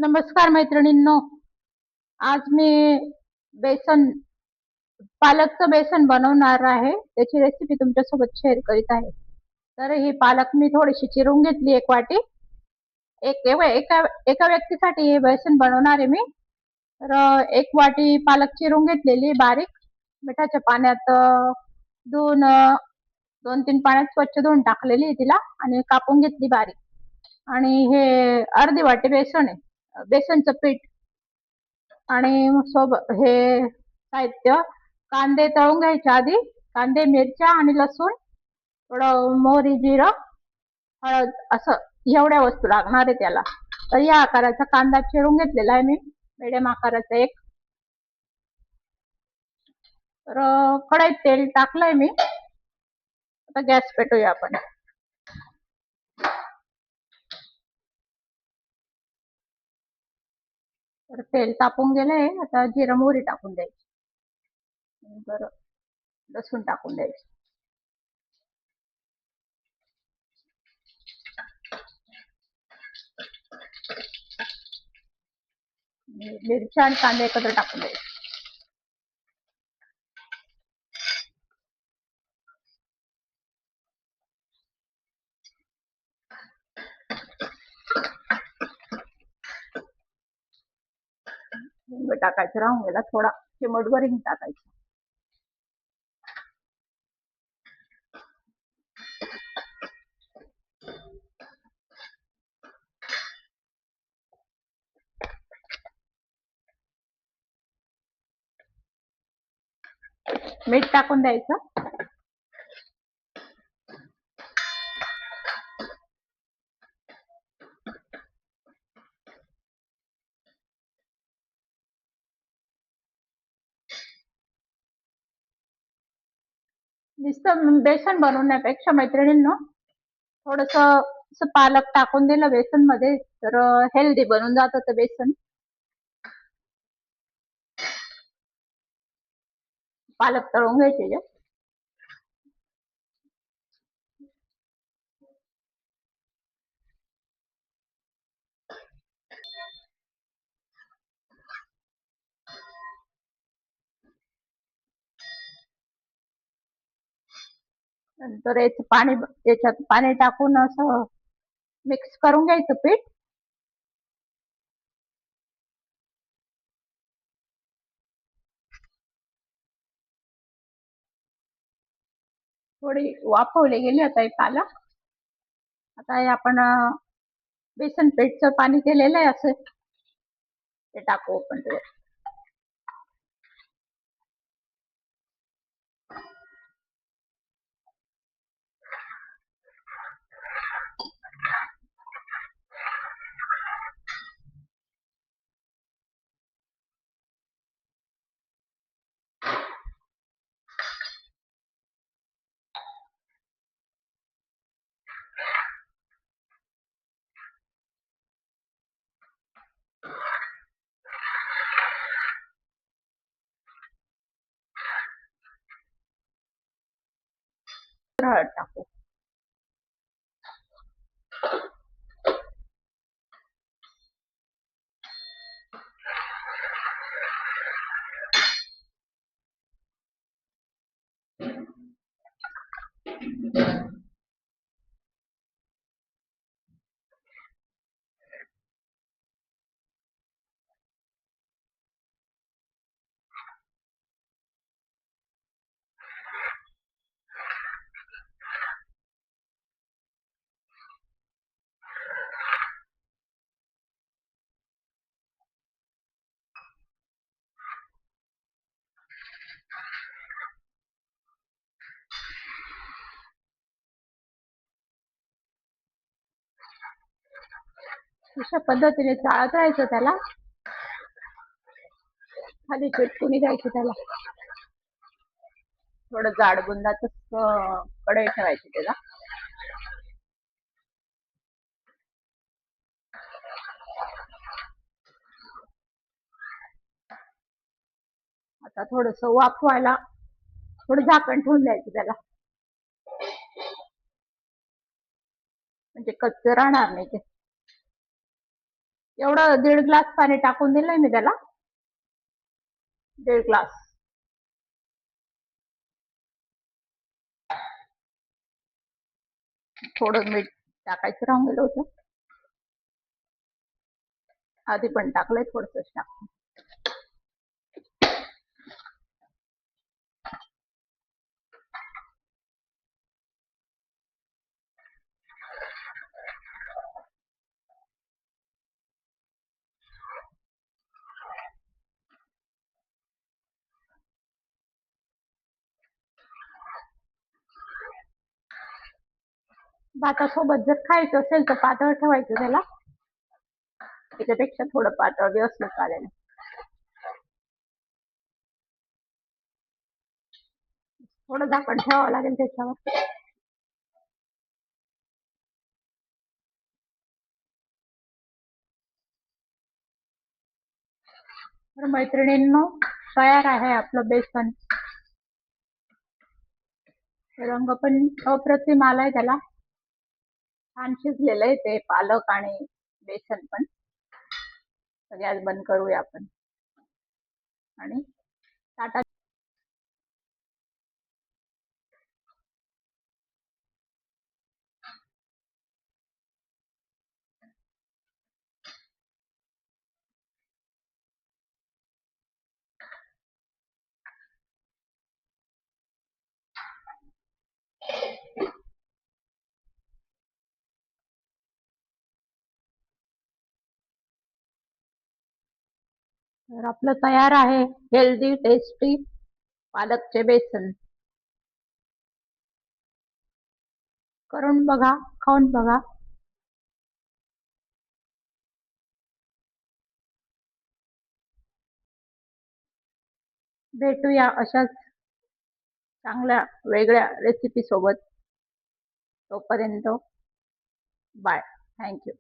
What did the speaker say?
नमस्कार मैत्रिणींनो. आज मी बेसन पालकचं बेसन बनवणार आहे. त्याची रेसिपी तुमच्यासोबत शेअर करीत आहे. तर ही पालक मी थोडीशी चिरून घेतली, एक वाटी. एका एका व्यक्तीसाठी हे बेसन बनवणार आहे मी. तर एक वाटी पालक चिरून घेतलेली बारीक, मिठाच्या पाण्यात धुवून 2-3 पाण्यात स्वच्छ धुवून टाकलेली तिला आणि कापून घेतली बारीक. आणि हे अर्धी वाटी बेसन आहे, बेसनचं पीठ. आणि सोबत हे साहित्य: कांदे तळून घ्यायचे आधी, कांदे, मिरच्या आणि लसूण, थोडं मोहरी, जिरं, हळद, असं एवढ्या वस्तू लागणार आहे त्याला. तर या आकाराचा कांदा चिरून घेतलेला आहे मी, मिडियम आकाराचा एक. तर कढईत तेल टाकलंय मी. आता गॅस पेटवूया आपण. तर तेल तापून गेलंय. आता जिरं मोहरी टाकून द्यायची. बरं, लसूण टाकून द्यायची. मिरच्या आणि कांदे एकत्र टाकून द्यायचे. हिंग टाकायचं राहून गेला थोडा, चिमटभर हिंग टाकायचं. मीठ टाकून द्यायचं. नुसतं बेसन बनवण्यापेक्षा मैत्रिणींनो, थोडस पालक टाकून दिलं बेसन मध्ये तर हेल्दी बनून जातं ते बेसन. पालक तळून घ्यायचे. नंतर याच्यात पाणी टाकून असं मिक्स करून घ्यायचं पीठ. थोडी वाफवली गेली आता ही पालक. आता हे आपण बेसन पीठचं पाणी केलेलं आहे असं, ते टाकू आपण ते. हळद टाकू. अशा पद्धतीने चाळत राहायचं त्याला, खाली चिटकुनी द्यायची त्याला. थोडं जाड बुंदाच कढई ठेवायची त्याला. आता थोडस वाफवायला थोडं झाकण ठेवून द्यायचं त्याला, म्हणजे कच्चं राहणार नाही ते. एवढं 1.5 ग्लास पाणी टाकून दिलंय मी त्याला. 1.5 ग्लास. थोडं मीठ टाकायचं राहून गेलं होतं. आधी पण टाकलंय, थोडंसं टाकते. भातासोबत जर खायचं असेल तर पातळ ठेवायचं त्याला. त्याच्यापेक्षा थोडं पातळ बी असलं चालेल. थोडं झाकण ठेवावं लागेल त्याच्यावर. तर मैत्रिणींनो, तयार आहे आपलं बेसन. रंग पण अप्रतिम आलाय त्याला. छान शिजलेलं आहे ते पालक आणि बेसन पण. गॅस बंद करूया आपण आणि ताटात. तर आपलं तयार आहे हेल्दी टेस्टी पालकचे बेसन. करून बघा, खाऊन बघा. भेटूया अशाच चांगल्या वेगळ्या रेसिपी सोबत. तोपर्यंत बाय. थँक्यू.